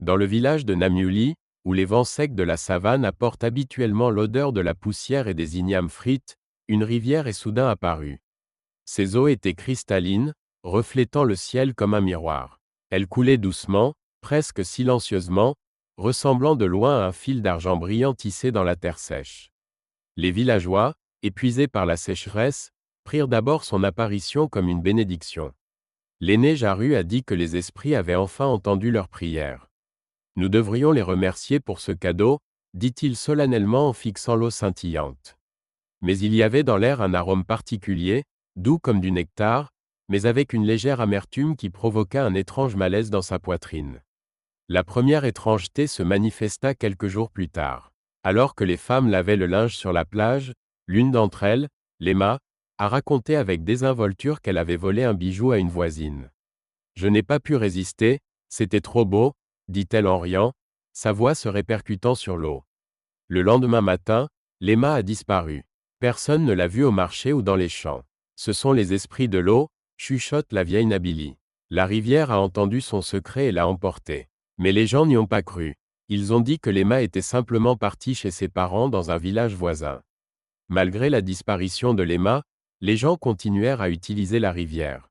Dans le village de Namuli, où les vents secs de la savane apportent habituellement l'odeur de la poussière et des ignames frites, une rivière est soudain apparue. Ses eaux étaient cristallines, reflétant le ciel comme un miroir. Elle coulait doucement, presque silencieusement, ressemblant de loin à un fil d'argent brillant tissé dans la terre sèche. Les villageois, épuisés par la sécheresse, prirent d'abord son apparition comme une bénédiction. L'aîné Jaru a dit que les esprits avaient enfin entendu leurs prières. Nous devrions les remercier pour ce cadeau, dit-il solennellement en fixant l'eau scintillante. Mais il y avait dans l'air un arôme particulier, doux comme du nectar, mais avec une légère amertume qui provoqua un étrange malaise dans sa poitrine. La première étrangeté se manifesta quelques jours plus tard. Alors que les femmes lavaient le linge sur la plage, l'une d'entre elles, Lema, a raconté avec désinvolture qu'elle avait volé un bijou à une voisine. « Je n'ai pas pu résister, c'était trop beau », dit-elle en riant, sa voix se répercutant sur l'eau. Le lendemain matin, Lema a disparu. Personne ne l'a vue au marché ou dans les champs. Ce sont les esprits de l'eau, chuchote la vieille Nabili. La rivière a entendu son secret et l'a emporté. Mais les gens n'y ont pas cru. Ils ont dit que Lema était simplement partie chez ses parents dans un village voisin. Malgré la disparition de Lema, les gens continuèrent à utiliser la rivière.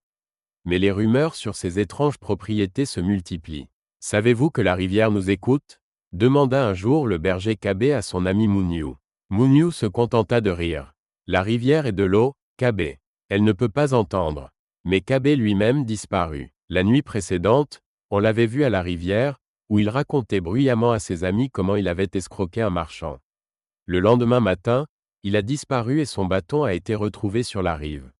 Mais les rumeurs sur ses étranges propriétés se multiplient. « Savez-vous que la rivière nous écoute ?» demanda un jour le berger Kabé à son ami Mouniou. Mouniou se contenta de rire. « La rivière est de l'eau, Kabé. Elle ne peut pas entendre. » Mais Kabé lui-même disparut. La nuit précédente, on l'avait vu à la rivière, où il racontait bruyamment à ses amis comment il avait escroqué un marchand. Le lendemain matin, il a disparu et son bâton a été retrouvé sur la rive.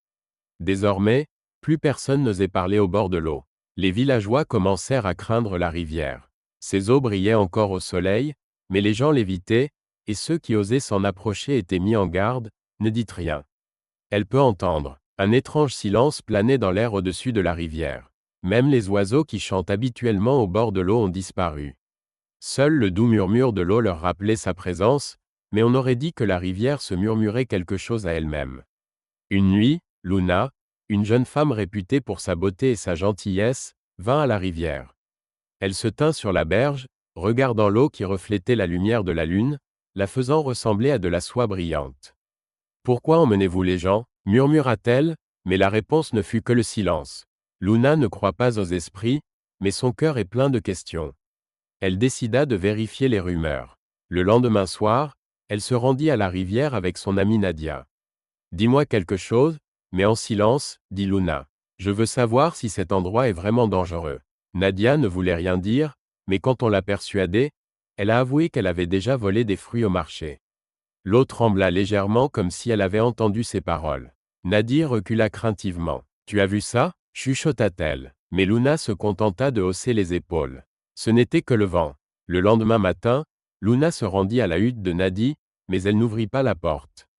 Désormais, plus personne n'osait parler au bord de l'eau. Les villageois commencèrent à craindre la rivière. Ses eaux brillaient encore au soleil, mais les gens l'évitaient, et ceux qui osaient s'en approcher étaient mis en garde, ne dites rien. Elle peut entendre. Un étrange silence planait dans l'air au-dessus de la rivière. Même les oiseaux qui chantent habituellement au bord de l'eau ont disparu. Seul le doux murmure de l'eau leur rappelait sa présence, mais on aurait dit que la rivière se murmurait quelque chose à elle-même. Une nuit, Luna, une jeune femme réputée pour sa beauté et sa gentillesse, vint à la rivière. Elle se tint sur la berge, regardant l'eau qui reflétait la lumière de la lune, la faisant ressembler à de la soie brillante. « Pourquoi emmenez-vous les gens » murmura-t-elle, mais la réponse ne fut que le silence. Luna ne croit pas aux esprits, mais son cœur est plein de questions. Elle décida de vérifier les rumeurs. Le lendemain soir, elle se rendit à la rivière avec son amie Nadia. « Dis-moi quelque chose, mais en silence, » dit Luna. « Je veux savoir si cet endroit est vraiment dangereux. » Nadia ne voulait rien dire, mais quand on l'a persuadée, elle a avoué qu'elle avait déjà volé des fruits au marché. L'eau trembla légèrement comme si elle avait entendu ses paroles. Nadia recula craintivement. « Tu as vu ça » chuchota-t-elle. Mais Luna se contenta de hausser les épaules. Ce n'était que le vent. Le lendemain matin, Luna se rendit à la hutte de Nadi, mais elle n'ouvrit pas la porte.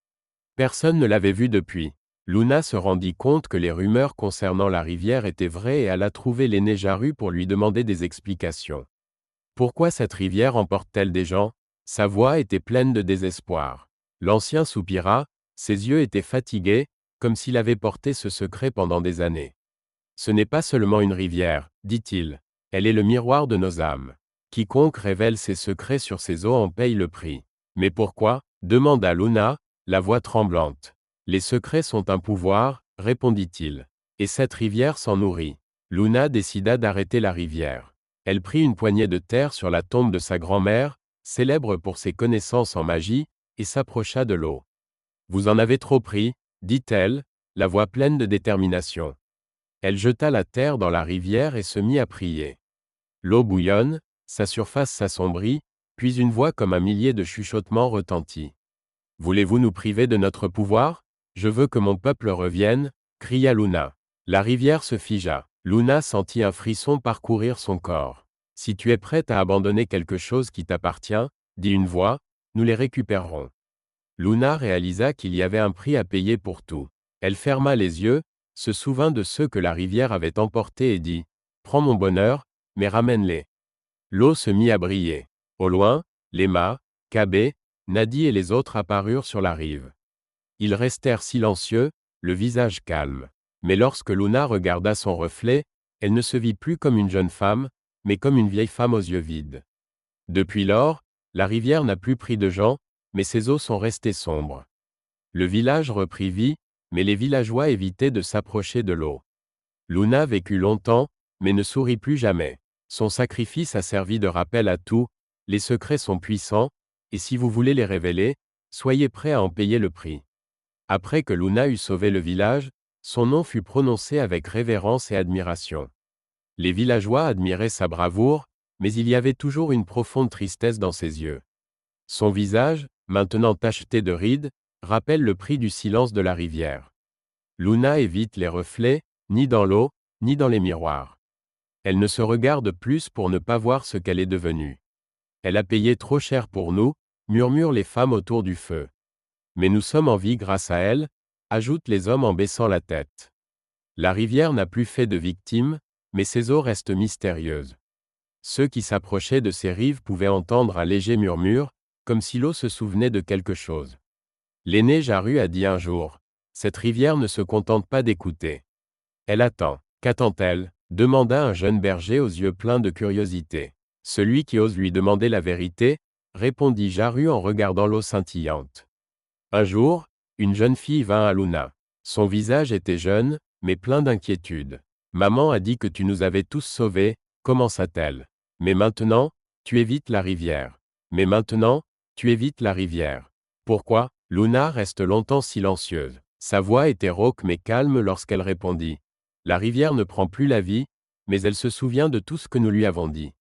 Personne ne l'avait vue depuis. Luna se rendit compte que les rumeurs concernant la rivière étaient vraies et alla trouver l'aîné Jaru pour lui demander des explications. Pourquoi cette rivière emporte-t-elle des gens ? Sa voix était pleine de désespoir. L'ancien soupira, ses yeux étaient fatigués, comme s'il avait porté ce secret pendant des années. Ce n'est pas seulement une rivière, dit-il. Elle est le miroir de nos âmes. Quiconque révèle ses secrets sur ses eaux en paye le prix. Mais pourquoi ? Demanda Luna, la voix tremblante. Les secrets sont un pouvoir, répondit-il. Et cette rivière s'en nourrit. Luna décida d'arrêter la rivière. Elle prit une poignée de terre sur la tombe de sa grand-mère, célèbre pour ses connaissances en magie, et s'approcha de l'eau. « Vous en avez trop pris, » dit-elle, la voix pleine de détermination. Elle jeta la terre dans la rivière et se mit à prier. L'eau bouillonne, sa surface s'assombrit, puis une voix comme un millier de chuchotements retentit. « Voulez-vous nous priver de notre pouvoir ? Je veux que mon peuple revienne, » cria Luna. La rivière se figea. Luna sentit un frisson parcourir son corps. « Si tu es prête à abandonner quelque chose qui t'appartient, » dit une voix, « nous les récupérerons. » Luna réalisa qu'il y avait un prix à payer pour tout. Elle ferma les yeux, se souvint de ceux que la rivière avait emportés et dit « Prends mon bonheur, mais ramène-les. » L'eau se mit à briller. Au loin, Lema, Kabé, Nadi et les autres apparurent sur la rive. Ils restèrent silencieux, le visage calme. Mais lorsque Luna regarda son reflet, elle ne se vit plus comme une jeune femme, mais comme une vieille femme aux yeux vides. Depuis lors, la rivière n'a plus pris de gens, mais ses eaux sont restées sombres. Le village reprit vie, mais les villageois évitaient de s'approcher de l'eau. Luna vécut longtemps, mais ne sourit plus jamais. Son sacrifice a servi de rappel à tout, les secrets sont puissants, et si vous voulez les révéler, soyez prêts à en payer le prix. Après que Luna eut sauvé le village, son nom fut prononcé avec révérence et admiration. Les villageois admiraient sa bravoure, mais il y avait toujours une profonde tristesse dans ses yeux. Son visage, maintenant tacheté de rides, rappelle le prix du silence de la rivière. Luna évite les reflets, ni dans l'eau, ni dans les miroirs. Elle ne se regarde plus pour ne pas voir ce qu'elle est devenue. Elle a payé trop cher pour nous, murmurent les femmes autour du feu. Mais nous sommes en vie grâce à elle, ajoutent les hommes en baissant la tête. La rivière n'a plus fait de victimes, mais ses eaux restent mystérieuses. Ceux qui s'approchaient de ses rives pouvaient entendre un léger murmure, comme si l'eau se souvenait de quelque chose. L'aîné Jaru a dit un jour, « Cette rivière ne se contente pas d'écouter. Elle attend. » Qu'attend-elle ? Demanda un jeune berger aux yeux pleins de curiosité. Celui qui ose lui demander la vérité, répondit Jaru en regardant l'eau scintillante. Un jour, une jeune fille vint à Luna. Son visage était jeune, mais plein d'inquiétude. Maman a dit que tu nous avais tous sauvés, commença-t-elle. Mais maintenant, tu évites la rivière. Mais maintenant, tu évites la rivière. Pourquoi ? Luna reste longtemps silencieuse. Sa voix était rauque mais calme lorsqu'elle répondit. La rivière ne prend plus la vie, mais elle se souvient de tout ce que nous lui avons dit.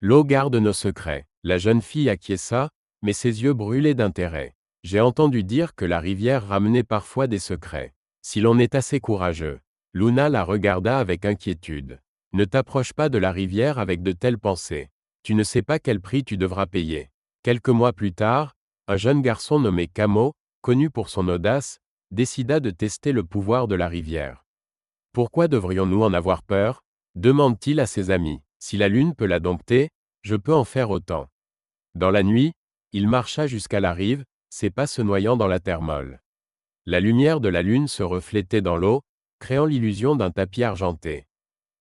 L'eau garde nos secrets. La jeune fille acquiesça, mais ses yeux brûlaient d'intérêt. J'ai entendu dire que la rivière ramenait parfois des secrets. Si l'on est assez courageux. Luna la regarda avec inquiétude. Ne t'approche pas de la rivière avec de telles pensées. Tu ne sais pas quel prix tu devras payer. Quelques mois plus tard, un jeune garçon nommé Kamo, connu pour son audace, décida de tester le pouvoir de la rivière. Pourquoi devrions-nous en avoir peur ? Demande-t-il à ses amis. Si la lune peut la dompter, je peux en faire autant. Dans la nuit, il marcha jusqu'à la rive, ses pas se noyant dans la terre molle. La lumière de la lune se reflétait dans l'eau, créant l'illusion d'un tapis argenté.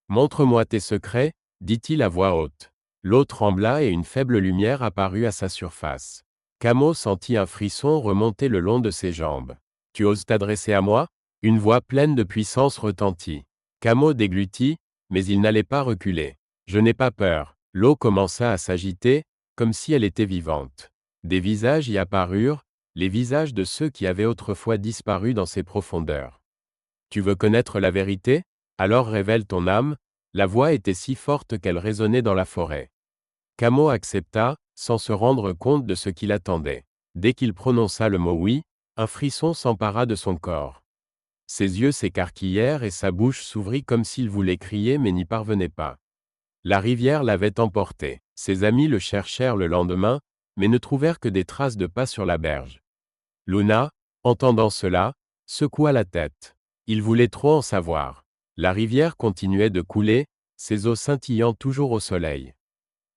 Montre-moi tes secrets, dit-il à voix haute. L'eau trembla et une faible lumière apparut à sa surface. Kamo sentit un frisson remonter le long de ses jambes. Tu oses t'adresser à moi ? Une voix pleine de puissance retentit. Kamo déglutit, mais il n'allait pas reculer. Je n'ai pas peur. L'eau commença à s'agiter, comme si elle était vivante. Des visages y apparurent, les visages de ceux qui avaient autrefois disparu dans ces profondeurs. Tu veux connaître la vérité ? Alors révèle ton âme. La voix était si forte qu'elle résonnait dans la forêt. Kamo accepta, sans se rendre compte de ce qu'il attendait. Dès qu'il prononça le mot oui, un frisson s'empara de son corps. Ses yeux s'écarquillèrent et sa bouche s'ouvrit comme s'il voulait crier mais n'y parvenait pas. La rivière l'avait emporté. Ses amis le cherchèrent le lendemain, mais ne trouvèrent que des traces de pas sur la berge. Luna, entendant cela, secoua la tête. Il voulait trop en savoir. La rivière continuait de couler, ses eaux scintillant toujours au soleil.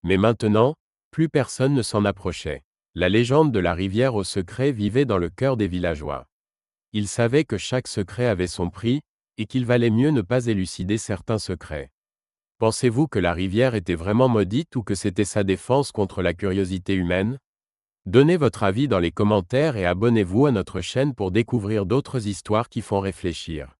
Mais maintenant, plus personne ne s'en approchait. La légende de la rivière au secret vivait dans le cœur des villageois. Ils savaient que chaque secret avait son prix, et qu'il valait mieux ne pas élucider certains secrets. Pensez-vous que la rivière était vraiment maudite ou que c'était sa défense contre la curiosité humaine ? Donnez votre avis dans les commentaires et abonnez-vous à notre chaîne pour découvrir d'autres histoires qui font réfléchir.